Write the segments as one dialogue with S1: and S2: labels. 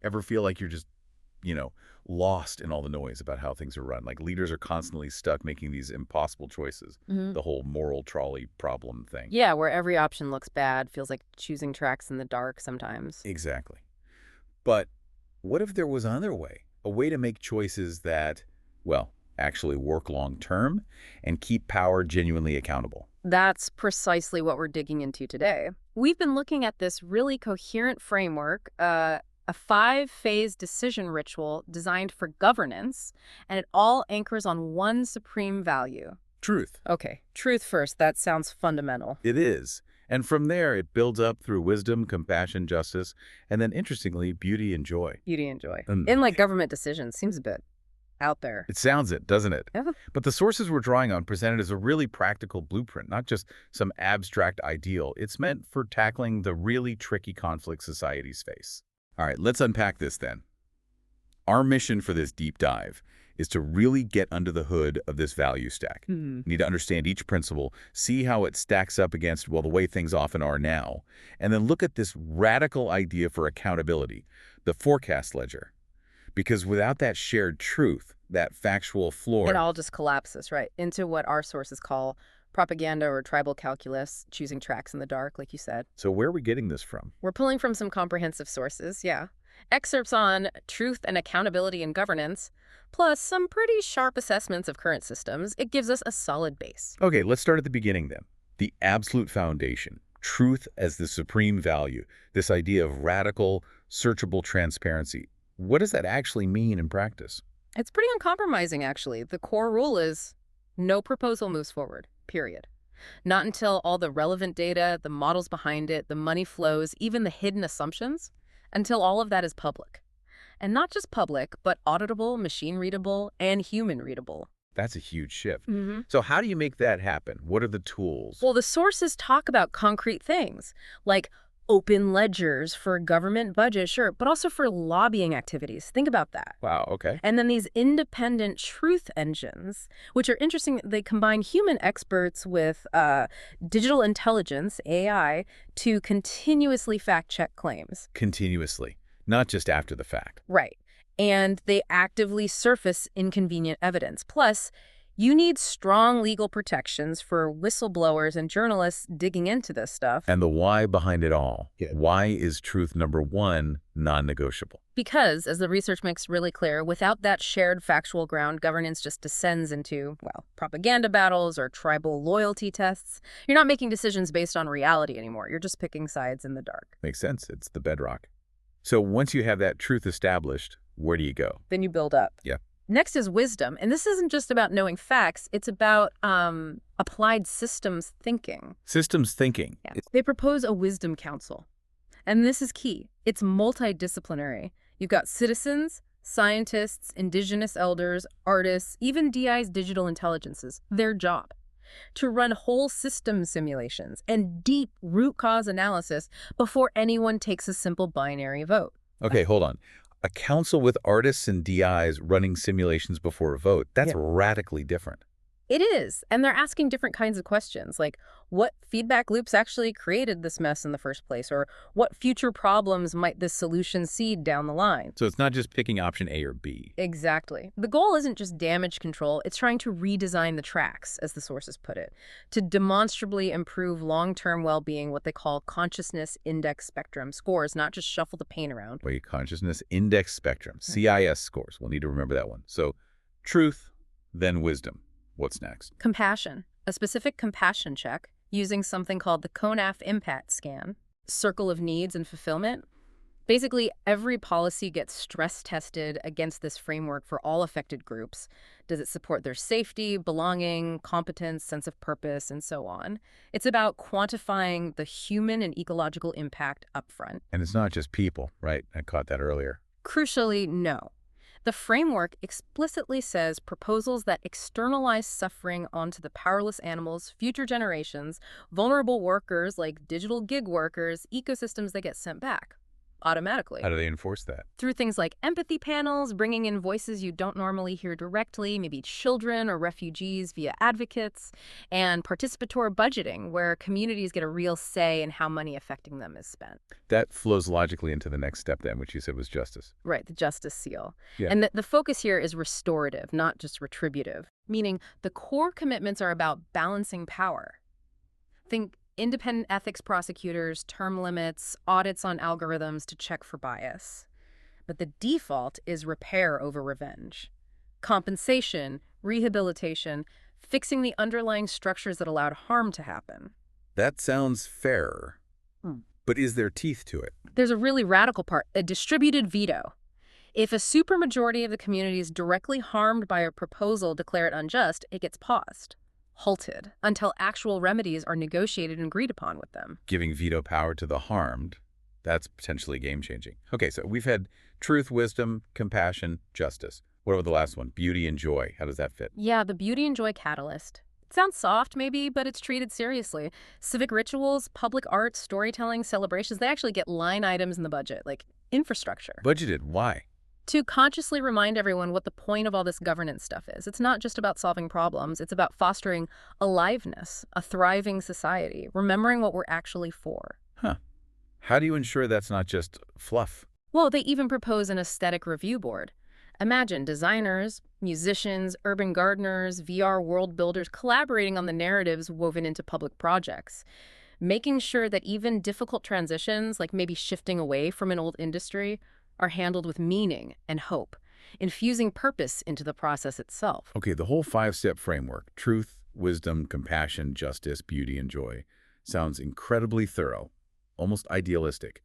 S1: Ever feel like you're just, you know, lost in all the noise about how things are run? Like leaders are constantly stuck making these impossible choices.
S2: Hmm.
S1: The whole moral trolley problem thing.
S2: Yeah, where every option looks bad, feels like choosing tracks in the dark sometimes.
S1: Exactly. But what if there was another way? A way to make choices that, well, actually work long term and keep power genuinely accountable.
S2: That's precisely what we're digging into today. We've been looking at this really coherent framework, a five-phase decision ritual designed for governance, and it all anchors on one supreme value.
S1: Truth.
S2: Okay, truth first. That sounds fundamental.
S1: It is. And from there, it builds up through wisdom, compassion, justice, and then, interestingly, beauty and joy.
S2: Beauty and joy.
S1: And
S2: In like government decisions, seems a bit out there.
S1: it sounds it, doesn't it?
S2: Yeah.
S1: But the sources we're drawing on presented as a really practical blueprint, not just some abstract ideal. It's meant for tackling the really tricky conflicts societies face. All right, let's unpack this then. Our mission for this deep dive is to really get under the hood of this value stack.
S2: Hmm.
S1: You need to understand each principle, see how it stacks up against, well, the way things often are now, and then look at this radical idea for accountability, the forecast ledger. Because without that shared truth, that factual floor,
S2: It all just collapses, right, into what our sources call propaganda or tribal calculus, choosing tracks in the dark, like you said.
S1: so where are we getting this from?
S2: We're pulling from some comprehensive sources, yeah. Excerpts on truth and accountability in governance, plus some pretty sharp assessments of current systems. It gives us a solid base.
S1: Okay, let's start at the beginning then. The absolute foundation, truth as the supreme value, this idea of radical, searchable transparency. What does that actually mean in practice?
S2: It's pretty uncompromising, actually. The core rule is no proposal moves forward, period. Not until all the relevant data, the models behind it, the money flows, even the hidden assumptions, until all of that is public. And not just public, but auditable, machine-readable, and human-readable.
S1: That's a huge shift.
S2: Hmm.
S1: So how do you make that happen? What are the tools?
S2: Well, the sources talk about concrete things, like open ledgers for government budget, sure, but also for lobbying activities. Think about that.
S1: Wow, okay.
S2: And then these independent truth engines, which are interesting, they combine human experts with digital intelligence, AI, to continuously fact-check claims.
S1: Continuously, not just after the fact.
S2: Right. And they actively surface inconvenient evidence. Plus, you need strong legal protections for whistleblowers and journalists digging into this stuff.
S1: And the why behind it all. Yeah. Why is truth number one non-negotiable?
S2: Because, as the research makes really clear, without that shared factual ground, governance just descends into, well, propaganda battles or tribal loyalty tests. You're not making decisions based on reality anymore. You're just picking sides in the dark.
S1: Makes sense. It's the bedrock. So once you have that truth established, where do you go?
S2: Then you build up.
S1: Yeah.
S2: Next is wisdom. And this isn't just about knowing facts. It's about applied systems thinking.
S1: Systems thinking.
S2: Yeah. They propose a wisdom council. And this is key. It's multidisciplinary. You've got citizens, scientists, indigenous elders, artists, even DI's digital intelligences. Their job to run whole system simulations and deep root cause analysis before anyone takes a simple binary vote.
S1: Okay, hold on. A council with artists and DIs running simulations before a vote, that's radically different.
S2: It is, and they're asking different kinds of questions, like what feedback loops actually created this mess in the first place, or what future problems might this solution seed down the line.
S1: So it's not just picking option A or B.
S2: Exactly. The goal isn't just damage control, it's trying to redesign the tracks, as the sources put it, to demonstrably improve long-term well-being, what they call consciousness index spectrum scores, not just shuffle the paint around.
S1: Wait, consciousness index spectrum, CIS scores. We'll need to remember that one. So truth, then wisdom. What's next?
S2: Compassion. A specific compassion check using something called the CONAF impact scan, circle of needs and fulfillment. Basically, every policy gets stress tested against this framework for all affected groups. Does it support their safety, belonging, competence, sense of purpose, and so on? It's about quantifying the human and ecological impact upfront.
S1: And it's not just people, right? I caught that earlier.
S2: Crucially, no. The framework explicitly says proposals that externalize suffering onto the powerless animals, future generations, vulnerable workers like digital gig workers, ecosystems that get sent back. automatically.
S1: How do they enforce that?
S2: Through things like empathy panels, bringing in voices you don't normally hear directly, maybe children or refugees via advocates, and participatory budgeting, where communities get a real say in how money affecting them is spent.
S1: That flows logically into the next step then, which you said was justice.
S2: Right, the justice seal.
S1: Yeah.
S2: And the focus here is restorative, not just retributive, meaning the core commitments are about balancing power. Think independent ethics prosecutors, term limits, audits on algorithms to check for bias. But the default is repair over revenge. Compensation, rehabilitation, fixing the underlying structures that allowed harm to happen.
S1: That sounds fair. But is there teeth to it?
S2: There's a really radical part, a distributed veto. If a supermajority of the community is directly harmed by a proposal declared unjust, it gets paused, halted, until actual remedies are negotiated and agreed upon with them.
S1: Giving veto power to the harmed, that's potentially game-changing. Okay, so we've had truth, wisdom, compassion, justice. What about the last one? Beauty and joy. How does that fit?
S2: Yeah, the beauty and joy catalyst. It sounds soft, maybe, but it's treated seriously. Civic rituals, public art, storytelling, celebrations, they actually get line items in the budget, like infrastructure.
S1: Budgeted. Why?
S2: To consciously remind everyone what the point of all this governance stuff is. It's not just about solving problems. It's about fostering aliveness, a thriving society, remembering what we're actually for.
S1: Huh. How do you ensure that's not just fluff?
S2: Well, they even propose an aesthetic review board. Imagine designers, musicians, urban gardeners, VR world builders collaborating on the narratives woven into public projects, making sure that even difficult transitions, like maybe shifting away from an old industry, are handled with meaning and hope, infusing purpose into the process itself.
S1: Okay, the whole 5-step framework, truth, wisdom, compassion, justice, beauty, and joy, sounds incredibly thorough, almost idealistic.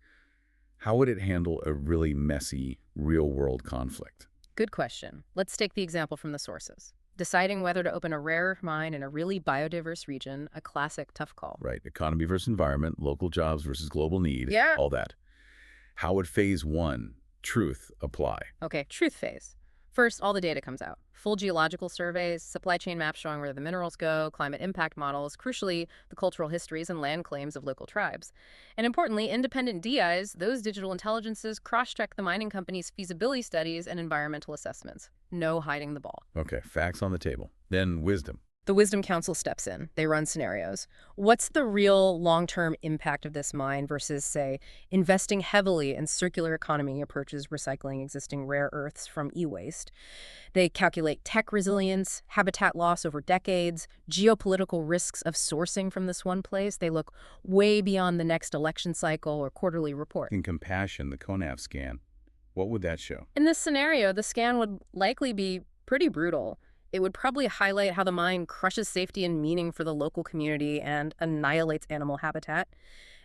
S1: How would it handle a really messy, real-world conflict?
S2: Good question. Let's take the example from the sources. Deciding whether to open a rare earth mine in a really biodiverse region, a classic tough call.
S1: Right, economy versus environment, local jobs versus global need,
S2: Yeah.
S1: all that. How would phase 1, truth, apply?
S2: Okay, truth phase. First, all the data comes out. Full geological surveys, supply chain maps showing where the minerals go, climate impact models, crucially, the cultural histories and land claims of local tribes. And importantly, independent DIs, those digital intelligences, cross-check the mining company's feasibility studies and environmental assessments. No hiding the ball.
S1: Okay, facts on the table. Then wisdom.
S2: The Wisdom Council steps in. They run scenarios. What's the real long-term impact of this mine versus, say, investing heavily in circular economy approaches, recycling existing rare earths from e-waste? They calculate tech resilience, habitat loss over decades, geopolitical risks of sourcing from this one place. They look way beyond the next election cycle or quarterly report.
S1: In compassion, the CONAF scan, what would that show?
S2: In this scenario, the scan would likely be pretty brutal. It would probably highlight how the mine crushes safety and meaning for the local community and annihilates animal habitat.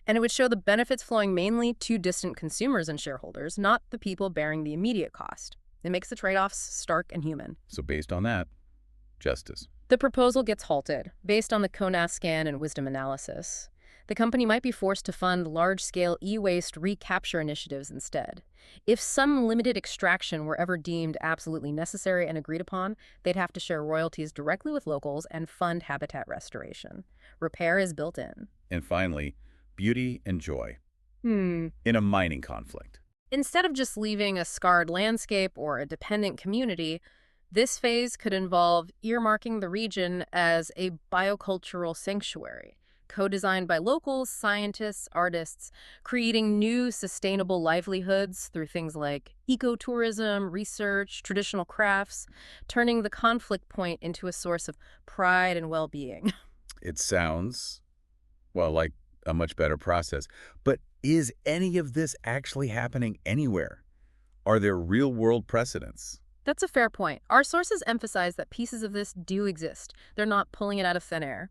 S2: And it would show the benefits flowing mainly to distant consumers and shareholders, not the people bearing the immediate cost. It makes the trade-offs stark and human.
S1: So based on that, justice.
S2: The proposal gets halted, based on the CONAF scan and wisdom analysis. The company might be forced to fund large-scale e-waste recapture initiatives instead. If some limited extraction were ever deemed absolutely necessary and agreed upon, they'd have to share royalties directly with locals and fund habitat restoration. Repair is built in.
S1: And finally, beauty and joy.
S2: In
S1: In a mining conflict.
S2: Instead of just leaving a scarred landscape or a dependent community, this phase could involve earmarking the region as a biocultural sanctuary, co-designed by locals, scientists, artists, creating new sustainable livelihoods through things like ecotourism, research, traditional crafts, turning the conflict point into a source of pride and well-being.
S1: It sounds, well, like a much better process. But is any of this actually happening anywhere? Are there real-world precedents?
S2: That's a fair point. Our sources emphasize that pieces of this do exist. They're not pulling it out of thin air.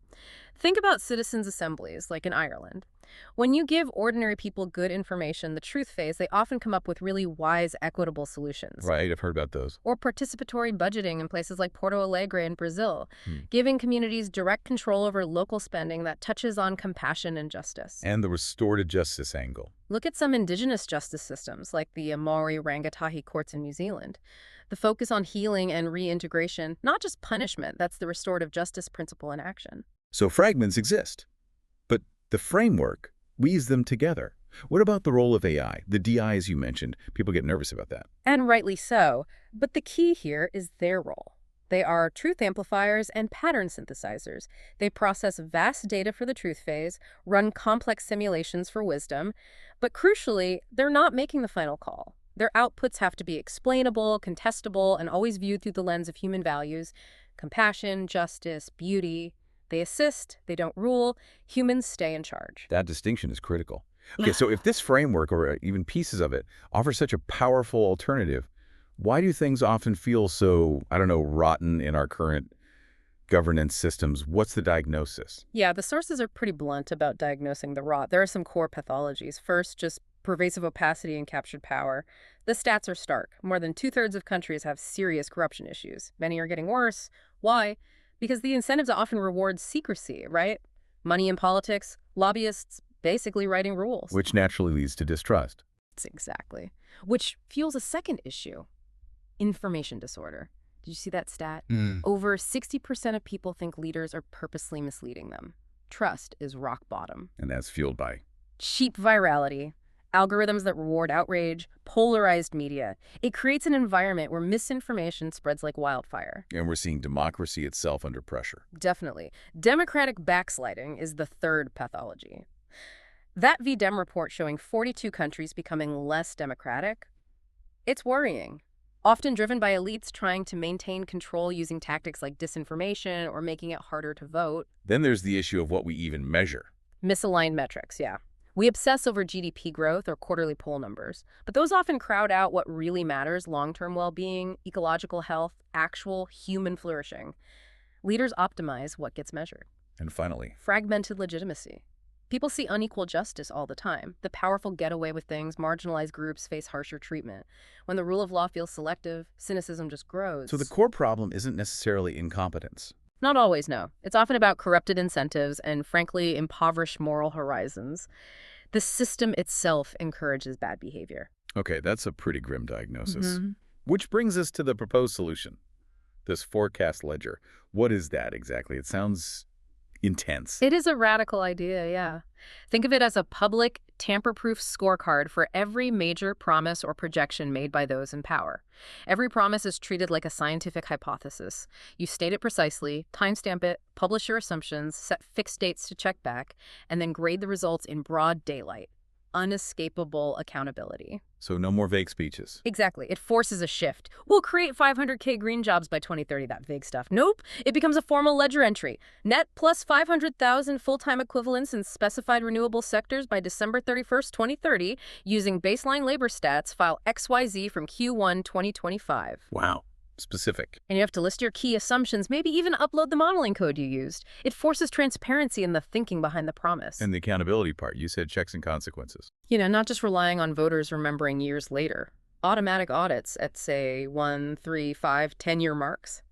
S2: Think about citizens' assemblies, like in Ireland. When you give ordinary people good information, the truth phase, they often come up with really wise, equitable solutions.
S1: Right, I've heard about those.
S2: Or participatory budgeting in places like Porto Alegre in Brazil, giving communities direct control over local spending that touches on compassion and justice.
S1: And the restorative justice angle.
S2: Look at some indigenous justice systems, like the Maori Rangatahi courts in New Zealand. The focus on healing and reintegration, not just punishment, that's the restorative justice principle in action.
S1: So fragments exist, but the framework weaves them together. What about the role of AI? The DI, as you mentioned, people get nervous about that.
S2: And rightly so. But the key here is their role. They are truth amplifiers and pattern synthesizers. They process vast data for the truth phase, run complex simulations for wisdom, but crucially, they're not making the final call. Their outputs have to be explainable, contestable, and always viewed through the lens of human values: compassion, justice, beauty. They assist, they don't rule. Humans stay in charge.
S1: That distinction is critical. Okay, so if this framework, or even pieces of it, offers such a powerful alternative, why do things often feel so, I don't know, rotten in our current governance systems? What's the diagnosis?
S2: Yeah, the sources are pretty blunt about diagnosing the rot. There are some core pathologies. First, just pervasive opacity and captured power. The stats are stark. More than two-thirds of countries have serious corruption issues. Many are getting worse. Why? Because the incentives often reward secrecy, right? Money in politics, lobbyists basically writing rules.
S1: Which naturally leads to distrust.
S2: Exactly. Which fuels a second issue: information disorder. Did you see that stat? Over 60% of people think leaders are purposely misleading them. Trust is rock bottom.
S1: And that's fueled by.
S2: Cheap virality, algorithms that reward outrage, polarized media. It creates an environment where misinformation spreads like wildfire.
S1: And we're seeing democracy itself under pressure.
S2: Definitely. Democratic backsliding is the third pathology. That VDem report showing 42 countries becoming less democratic, it's worrying. Often driven by elites trying to maintain control using tactics like disinformation or making it harder to vote.
S1: Then there's the issue of what we even measure.
S2: Misaligned metrics, yeah. We obsess over GDP growth or quarterly poll numbers, but those often crowd out what really matters: long-term well-being, ecological health, actual human flourishing. Leaders optimize what gets measured.
S1: And finally,
S2: Fragmented legitimacy. People see unequal justice all the time. The powerful get away with things, marginalized groups face harsher treatment. When the rule of law feels selective, cynicism just grows.
S1: so the core problem isn't necessarily incompetence.
S2: Not always, no. It's often about corrupted incentives and, frankly, impoverished moral horizons. The system itself encourages bad behavior.
S1: Okay, that's a pretty grim diagnosis.
S2: Mhm.
S1: Which brings us to the proposed solution. This forecast ledger. What is that exactly? It sounds intense.
S2: It is a radical idea, yeah. Think of it as a public, tamper-proof scorecard for every major promise or projection made by those in power. Every promise is treated like a scientific hypothesis. You state it precisely, timestamp it, publish your assumptions, set fixed dates to check back, and then grade the results in broad daylight. Unescapable accountability.
S1: So no more vague speeches.
S2: Exactly. It forces a shift. We'll create 500K green jobs by 2030, that vague stuff. Nope. It becomes a formal ledger entry. Net plus 500,000 full-time equivalents in specified renewable sectors by December 31st, 2030, using baseline labor stats, file XYZ from Q1 2025.
S1: Wow. Specific.
S2: And you have to list your key assumptions, maybe even upload the modeling code you used. It forces transparency in the thinking behind the promise.
S1: And the accountability part, you said checks and consequences.
S2: You know, not just relying on voters remembering years later. Automatic audits at, say, 1, 3, 5, 10-year marks.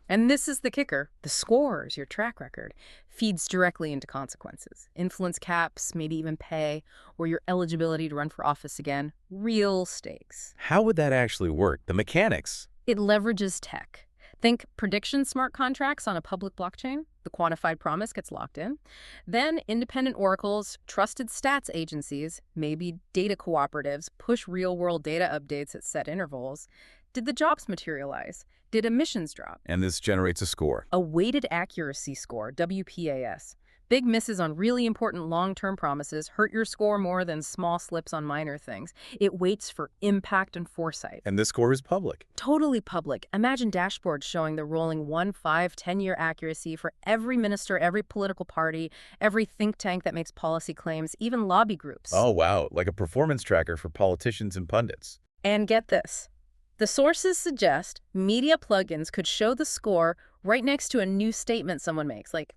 S2: And this is the kicker. The scores, your track record, feeds directly into consequences. Influence caps, maybe even pay, or your eligibility to run for office again. Real stakes.
S1: How would that actually work? The mechanics.
S2: It leverages tech. Think prediction smart contracts on a public blockchain. The quantified promise gets locked in. Then independent oracles, trusted stats agencies, maybe data cooperatives, push real-world data updates at set intervals. Did the jobs materialize? Did emissions drop?
S1: And this generates a score.
S2: A weighted accuracy score, WPAS. Big misses on really important long-term promises hurt your score more than small slips on minor things. It waits for impact and foresight.
S1: And this score is public.
S2: Totally public. Imagine dashboards showing the rolling 1, 5, 10-year accuracy for every minister, every political party, every think tank that makes policy claims, even lobby groups.
S1: Oh, wow. Like a performance tracker for politicians and pundits.
S2: And get this. The sources suggest media plugins could show the score right next to a new statement someone makes, like,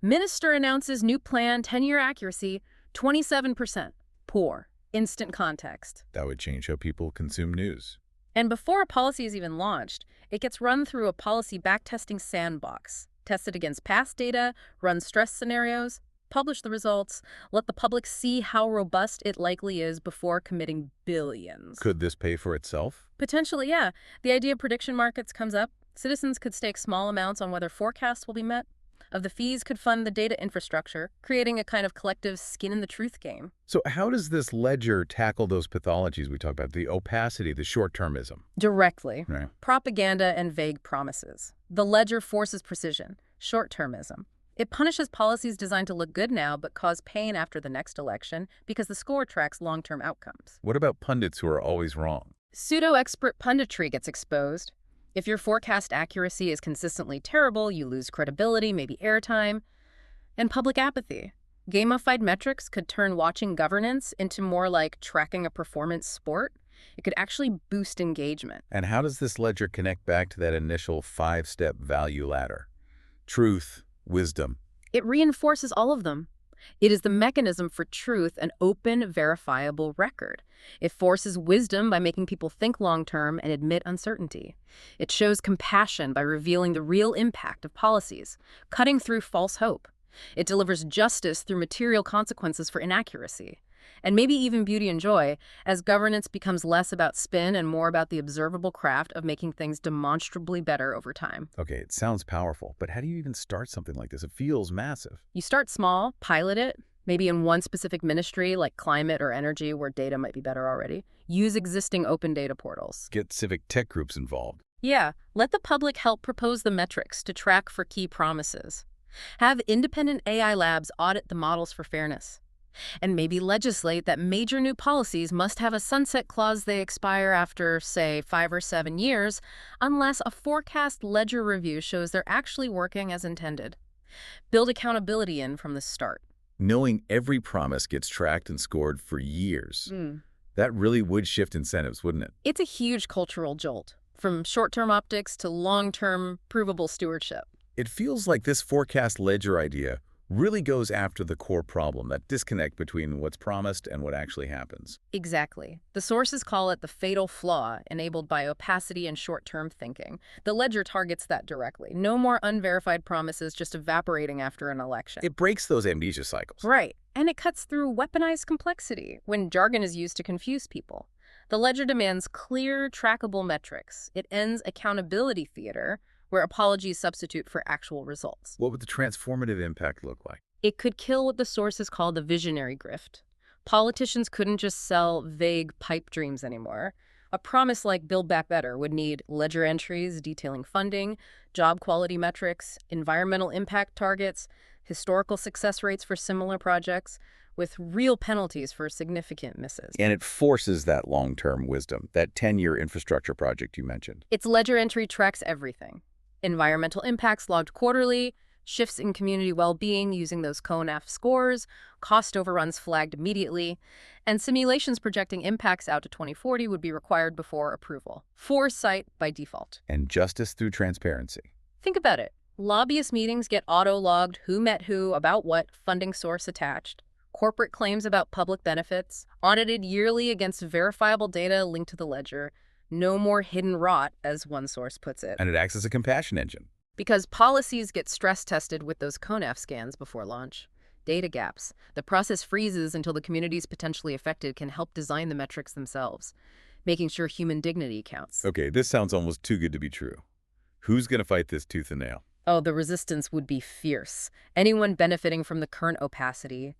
S2: Minister announces new plan, 10-year accuracy, 27%. Poor. Instant context.
S1: That would change how people consume news.
S2: And before a policy is even launched, it gets run through a policy backtesting sandbox. Tested against past data, run stress scenarios, publish the results, let the public see how robust it likely is before committing billions.
S1: Could this pay for itself?
S2: Potentially, yeah. The idea of prediction markets comes up. Citizens could stake small amounts on whether forecasts will be met. of the fees could fund the data infrastructure, creating a kind of collective skin-in-the-truth game.
S1: So how does this ledger tackle those pathologies we talked about, the opacity, the short-termism?
S2: Directly.
S1: Right.
S2: Propaganda and vague promises. The ledger forces precision, short-termism. It punishes policies designed to look good now but cause pain after the next election because the score tracks long-term outcomes.
S1: What about pundits who are always wrong?
S2: Pseudo-expert punditry gets exposed. If your forecast accuracy is consistently terrible, you lose credibility, maybe airtime, and public apathy. Gamified metrics could turn watching governance into more like tracking a performance sport. It could actually boost engagement.
S1: And how does this ledger connect back to that initial 5-step value ladder? Truth, wisdom.
S2: It reinforces all of them. It is the mechanism for truth, an open, verifiable record. It forces wisdom by making people think long-term and admit uncertainty. It shows compassion by revealing the real impact of policies, cutting through false hope. It delivers justice through material consequences for inaccuracy. And maybe even beauty and joy, as governance becomes less about spin and more about the observable craft of making things demonstrably better over time.
S1: Okay, it sounds powerful, but how do you even start something like this? It feels massive.
S2: You start small, pilot it, maybe in one specific ministry like climate or energy where data might be better already. Use existing open data portals.
S1: Get civic tech groups involved.
S2: Yeah, let the public help propose the metrics to track for key promises. Have independent AI labs audit the models for fairness. And maybe legislate that major new policies must have a sunset clause they expire after, say, 5 or 7 years, unless a forecast ledger review shows they're actually working as intended. Build accountability in from the start.
S1: Knowing every promise gets tracked and scored for years. That really would shift incentives, wouldn't it?
S2: It's a huge cultural jolt, from short-term optics to long-term provable stewardship.
S1: It feels like this forecast ledger idea really goes after the core problem, that disconnect between what's promised and what actually happens.
S2: Exactly. The sources call it the fatal flaw enabled by opacity and short-term thinking. The ledger targets that directly. No more unverified promises just evaporating after an election.
S1: It breaks those amnesia cycles.
S2: Right. And it cuts through weaponized complexity when jargon is used to confuse people. The ledger demands clear, trackable metrics. It ends accountability theater, where apologies substitute for actual results.
S1: What would the transformative impact look like?
S2: It could kill what the sources call the visionary grift. Politicians couldn't just sell vague pipe dreams anymore. A promise like Build Back Better would need ledger entries detailing funding, job quality metrics, environmental impact targets, historical success rates for similar projects, with real penalties for significant misses.
S1: And it forces that long-term wisdom, that 10-year infrastructure project you mentioned.
S2: Its ledger entry tracks everything. Environmental impacts logged quarterly, shifts in community well-being using those CONAF scores, cost overruns flagged immediately, and simulations projecting impacts out to 2040 would be required before approval. Foresight by default.
S1: And justice through transparency.
S2: Think about it. Lobbyist meetings get auto-logged, who met who, about what, funding source attached. Corporate claims about public benefits, audited yearly against verifiable data linked to the ledger. No more hidden rot, as one source puts it.
S1: And it acts as a compassion engine.
S2: Because policies get stress-tested with those CONAF scans before launch. Data gaps. The process freezes until the communities potentially affected can help design the metrics themselves, making sure human dignity counts.
S1: Okay, this sounds almost too good to be true. Who's going to fight this tooth and nail?
S2: Oh, the resistance would be fierce. Anyone benefiting from the current opacity.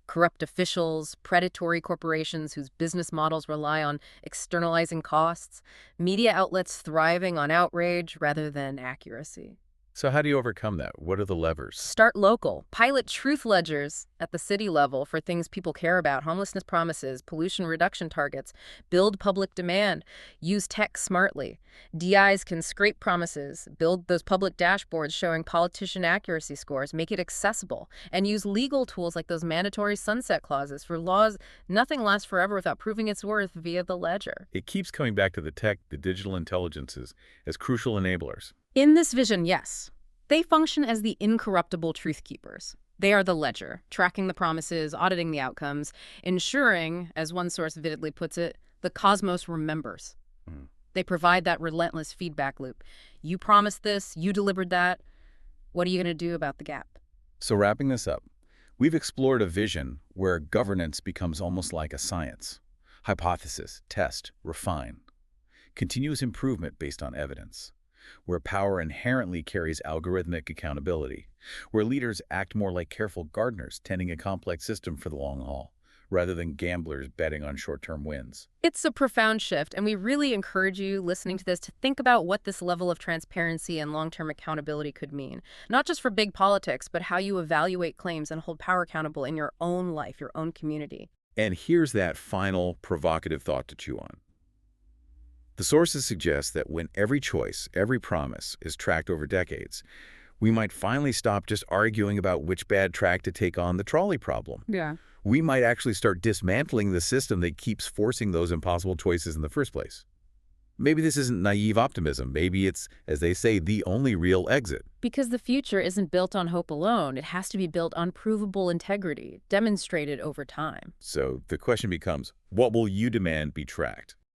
S2: Corrupt officials, predatory corporations whose business models rely on externalizing costs, media outlets thriving on outrage rather than accuracy.
S1: So how do you overcome that? What are the levers?
S2: Start local. Pilot truth ledgers at the city level for things people care about, homelessness promises, pollution reduction targets. Build public demand. Use tech smartly. DIs can scrape promises, build those public dashboards showing politician accuracy scores, make it accessible, and use legal tools like those mandatory sunset clauses for laws. Nothing lasts forever without proving its worth via the ledger.
S1: It keeps coming back to the tech, the digital intelligences, as crucial enablers.
S2: In this vision, yes. They function as the incorruptible truth keepers. They are the ledger, tracking the promises, auditing the outcomes, ensuring, as one source vividly puts it, the cosmos remembers. They provide that relentless feedback loop. You promised this, you delivered that. What are you going to do about the gap?
S1: So wrapping this up, we've explored a vision where governance becomes almost like a science. Hypothesis, test, refine. Continuous improvement based on evidence. where power inherently carries algorithmic accountability, where leaders act more like careful gardeners tending a complex system for the long haul, rather than gamblers betting on short-term wins.
S2: It's a profound shift, and we really encourage you listening to this to think about what this level of transparency and long-term accountability could mean, not just for big politics, but how you evaluate claims and hold power accountable in your own life, your own community.
S1: And here's that final provocative thought to chew on. The sources suggest that when every choice, every promise is tracked over decades, we might finally stop just arguing about which bad track to take on the trolley problem.
S2: Yeah.
S1: We might actually start dismantling the system that keeps forcing those impossible choices in the first place. Maybe this isn't naive optimism. Maybe it's, as they say, the only real exit.
S2: Because the future isn't built on hope alone. It has to be built on provable integrity, demonstrated over time.
S1: So the question becomes, what will you demand be tracked?